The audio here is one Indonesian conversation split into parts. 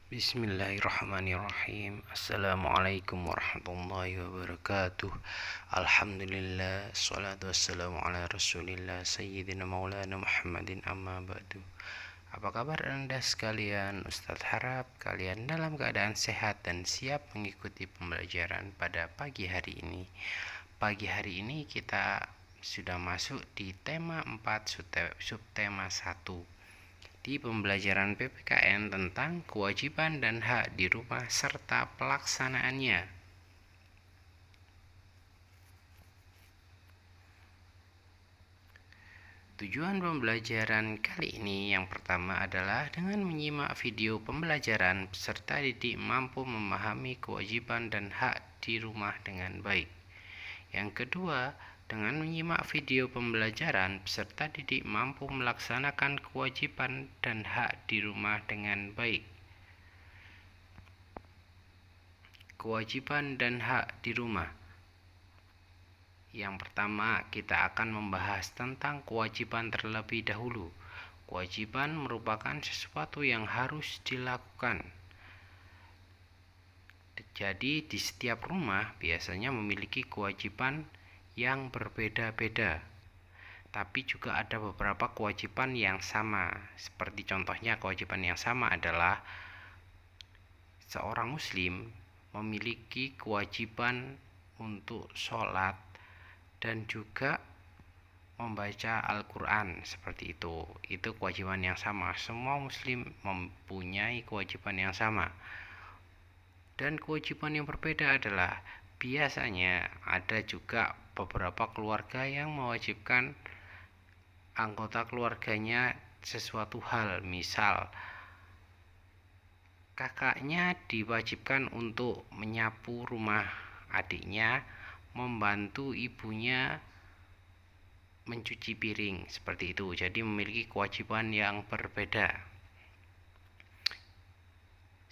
Bismillahirrahmanirrahim. Assalamualaikum warahmatullahi wabarakatuh. Alhamdulillah, salatu wassalamu ala rasulillah Sayyidina maulana Muhammadin, amma ba'du. Apa kabar Anda sekalian? Ustadz harap kalian dalam keadaan sehat dan siap mengikuti pembelajaran pada pagi hari ini. Pagi hari ini kita sudah masuk di tema 4 subtema 1 di pembelajaran PPKN tentang kewajiban dan hak di rumah serta pelaksanaannya. Tujuan pembelajaran kali ini yang pertama adalah dengan menyimak video pembelajaran peserta didik mampu memahami kewajiban dan hak di rumah dengan baik. Yang kedua, dengan menyimak video pembelajaran, peserta didik mampu melaksanakan kewajiban dan hak di rumah dengan baik. Kewajiban dan hak di rumah. Yang pertama, kita akan membahas tentang kewajiban terlebih dahulu. Kewajiban merupakan sesuatu yang harus dilakukan. Jadi, di setiap rumah biasanya memiliki kewajiban yang berbeda-beda. Tapi juga ada beberapa kewajiban yang sama. Seperti contohnya, kewajiban yang sama adalah seorang muslim memiliki kewajiban untuk sholat dan juga membaca Al-Quran, seperti itu. Itu kewajiban yang sama. Semua muslim mempunyai kewajiban yang sama. Dan kewajiban yang berbeda adalah biasanya ada juga beberapa keluarga yang mewajibkan anggota keluarganya sesuatu hal. Misal, kakaknya diwajibkan untuk menyapu rumah, adiknya membantu ibunya mencuci piring, seperti itu. Jadi memiliki kewajiban yang berbeda.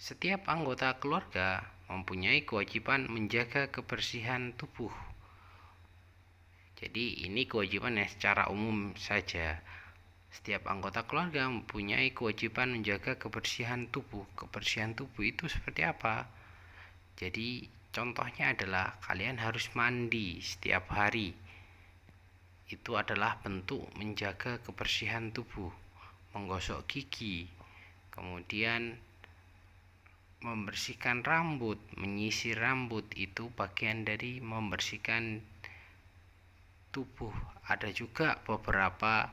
Setiap anggota keluarga mempunyai kewajiban menjaga kebersihan tubuh. Jadi ini kewajiban yang secara umum saja. Setiap anggota keluarga mempunyai kewajiban menjaga kebersihan tubuh. Kebersihan tubuh itu seperti apa? Jadi contohnya adalah kalian harus mandi setiap hari. Itu adalah bentuk menjaga kebersihan tubuh. Menggosok gigi, kemudian membersihkan rambut, menyisir rambut, itu bagian dari membersihkan tubuh. Ada juga beberapa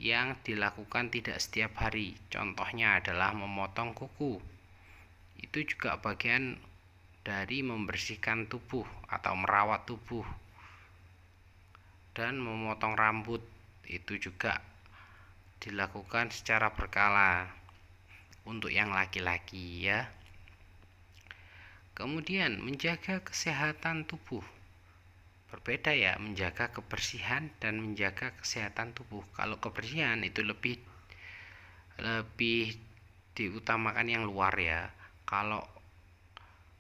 yang dilakukan tidak setiap hari. Contohnya adalah memotong kuku. Itu juga bagian dari membersihkan tubuh atau merawat tubuh. Dan memotong rambut itu juga dilakukan secara berkala untuk yang laki-laki, ya. Kemudian menjaga kesehatan tubuh. Berbeda ya, menjaga kebersihan dan menjaga kesehatan tubuh. Kalau kebersihan itu lebih diutamakan yang luar, ya. Kalau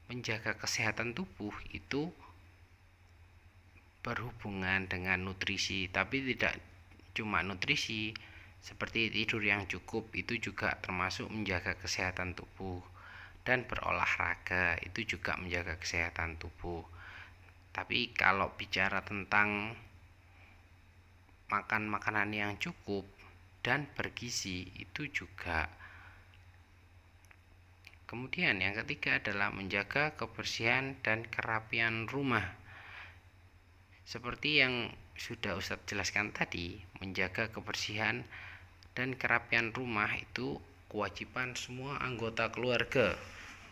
menjaga kesehatan tubuh itu berhubungan dengan nutrisi, tapi tidak cuma nutrisi. Seperti tidur yang cukup itu juga termasuk menjaga kesehatan tubuh. Dan berolahraga itu juga menjaga kesehatan tubuh. Tapi kalau bicara tentang makan makanan yang cukup dan bergizi itu juga. Kemudian yang ketiga adalah menjaga kebersihan dan kerapian rumah. Seperti yang sudah Ustadz jelaskan tadi, menjaga kebersihan dan kerapian rumah itu kewajiban semua anggota keluarga.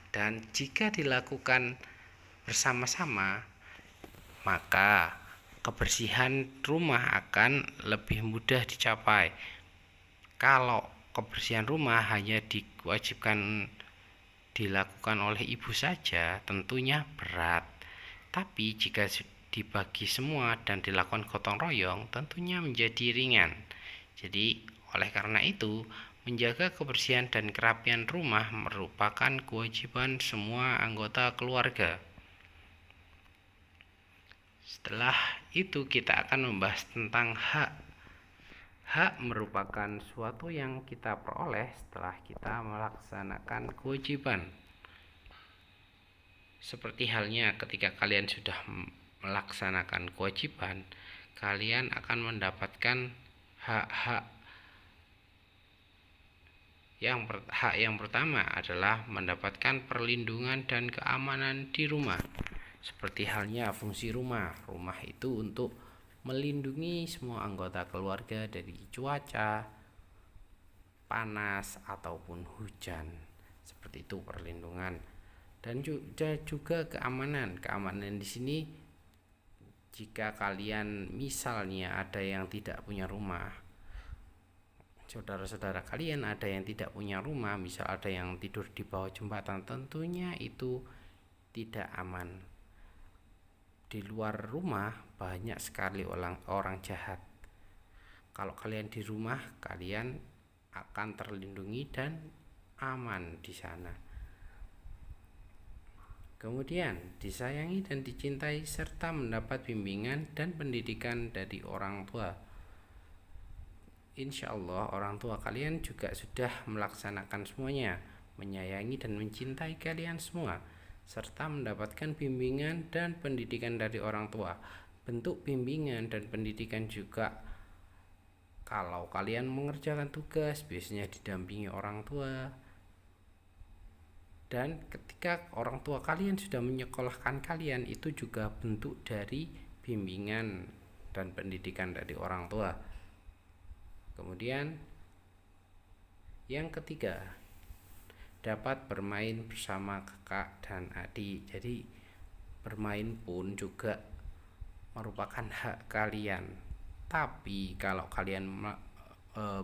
Dan jika dilakukan bersama-sama, maka kebersihan rumah akan lebih mudah dicapai. Kalau kebersihan rumah hanya diwajibkan dilakukan oleh ibu saja, tentunya berat. Tapi jika dibagi semua dan dilakukan gotong royong, tentunya menjadi ringan. Jadi oleh karena itu, menjaga kebersihan dan kerapian rumah merupakan kewajiban semua anggota keluarga. Setelah itu kita akan membahas tentang hak Hak merupakan suatu yang kita peroleh setelah kita melaksanakan kewajiban. Seperti halnya ketika kalian sudah melaksanakan kewajiban, kalian akan mendapatkan hak-hak. Hak yang pertama adalah mendapatkan perlindungan dan keamanan di rumah. Seperti halnya fungsi rumah. Rumah itu untuk melindungi semua anggota keluarga dari cuaca, panas ataupun hujan. Seperti itu perlindungan. Dan juga keamanan. Keamanan di sini jika kalian misalnya ada yang tidak punya rumah, saudara-saudara kalian ada yang tidak punya rumah, misal ada yang tidur di bawah jembatan, tentunya itu tidak aman. Di luar rumah banyak sekali orang jahat. Kalau kalian di rumah, kalian akan terlindungi dan aman di sana. Kemudian disayangi dan dicintai serta mendapat bimbingan dan pendidikan dari orang tua. Insya Allah orang tua kalian juga sudah melaksanakan semuanya, menyayangi dan mencintai kalian semua, serta mendapatkan bimbingan dan pendidikan dari orang tua. Bentuk bimbingan dan pendidikan juga, kalau kalian mengerjakan tugas biasanya didampingi orang tua. Dan ketika orang tua kalian sudah menyekolahkan kalian, itu juga bentuk dari bimbingan dan pendidikan dari orang tua. Kemudian yang ketiga, dapat bermain bersama kakak dan adik. Jadi bermain pun juga merupakan hak kalian. Tapi kalau kalian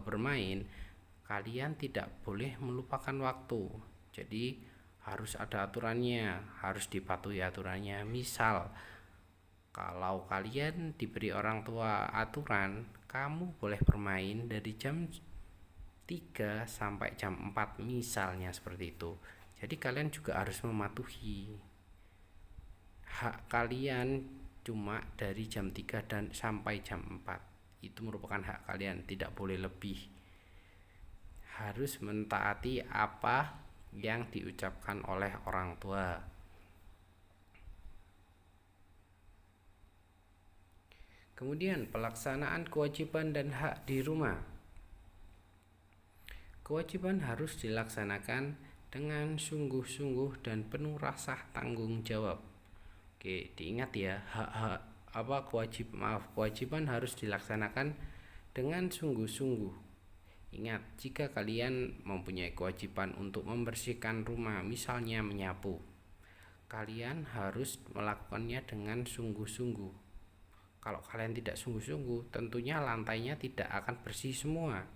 bermain, kalian tidak boleh melupakan waktu. Jadi harus ada aturannya, harus dipatuhi aturannya. Misal kalau kalian diberi orang tua aturan, kamu boleh bermain dari jam 3 sampai jam 4 misalnya seperti itu. Jadi kalian juga harus mematuhi. Hak kalian cuma dari jam 3 dan sampai jam 4. Itu merupakan hak kalian, tidak boleh lebih. Harus mentaati apa yang diucapkan oleh orang tua. Kemudian pelaksanaan kewajiban dan hak di rumah. Kewajiban harus dilaksanakan dengan sungguh-sungguh dan penuh rasa tanggung jawab. Oke, diingat ya, kewajiban harus dilaksanakan dengan sungguh-sungguh. Ingat, jika kalian mempunyai kewajiban untuk membersihkan rumah, misalnya menyapu, kalian harus melakukannya dengan sungguh-sungguh. Kalau kalian tidak sungguh-sungguh, tentunya lantainya tidak akan bersih semua.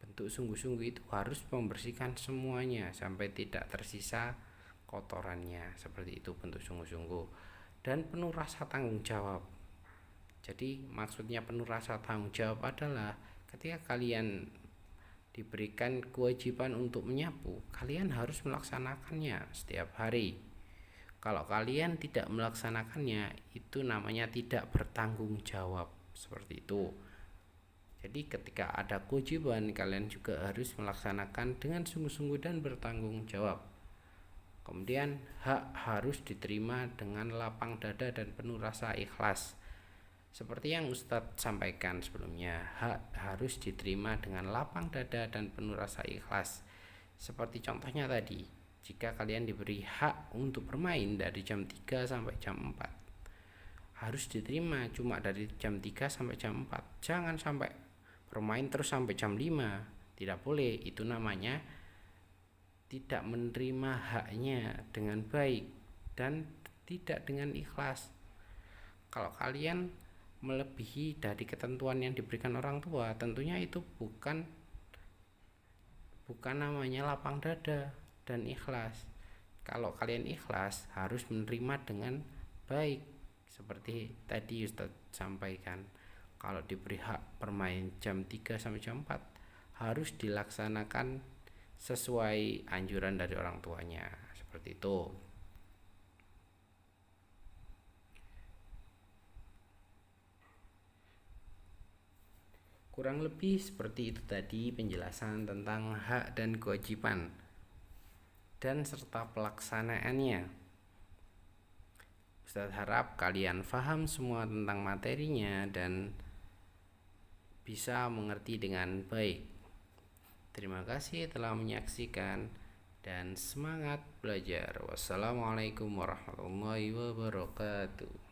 Bentuk sungguh-sungguh itu harus membersihkan semuanya sampai tidak tersisa kotorannya. Seperti itu bentuk sungguh-sungguh. Dan penuh rasa tanggung jawab. Jadi maksudnya penuh rasa tanggung jawab adalah ketika kalian diberikan kewajiban untuk menyapu, kalian harus melaksanakannya setiap hari. Kalau kalian tidak melaksanakannya, itu namanya tidak bertanggung jawab. Seperti itu. Jadi ketika ada kewajiban, kalian juga harus melaksanakan dengan sungguh-sungguh dan bertanggung jawab. Kemudian hak harus diterima dengan lapang dada dan penuh rasa ikhlas. Seperti yang Ustadz sampaikan sebelumnya, hak harus diterima dengan lapang dada dan penuh rasa ikhlas. Seperti contohnya tadi, jika kalian diberi hak untuk bermain dari jam 3 sampai jam 4, harus diterima cuma dari jam 3 sampai jam 4. Jangan sampai bermain terus sampai jam 5. Tidak boleh, itu namanya tidak menerima haknya dengan baik dan tidak dengan ikhlas. Kalau kalian melebihi dari ketentuan yang diberikan orang tua, tentunya itu bukan namanya lapang dada dan ikhlas. Kalau kalian ikhlas, harus menerima dengan baik. Seperti tadi Ustadz sampaikan, kalau diberi hak bermain jam 3 sampai jam 4, harus dilaksanakan sesuai anjuran dari orang tuanya. Seperti itu. Kurang lebih seperti itu tadi penjelasan tentang hak dan kewajiban dan serta pelaksanaannya. Ustadz harap kalian paham semua tentang materinya dan bisa mengerti dengan baik. Terima kasih telah menyaksikan dan semangat belajar. Wassalamualaikum warahmatullahi wabarakatuh.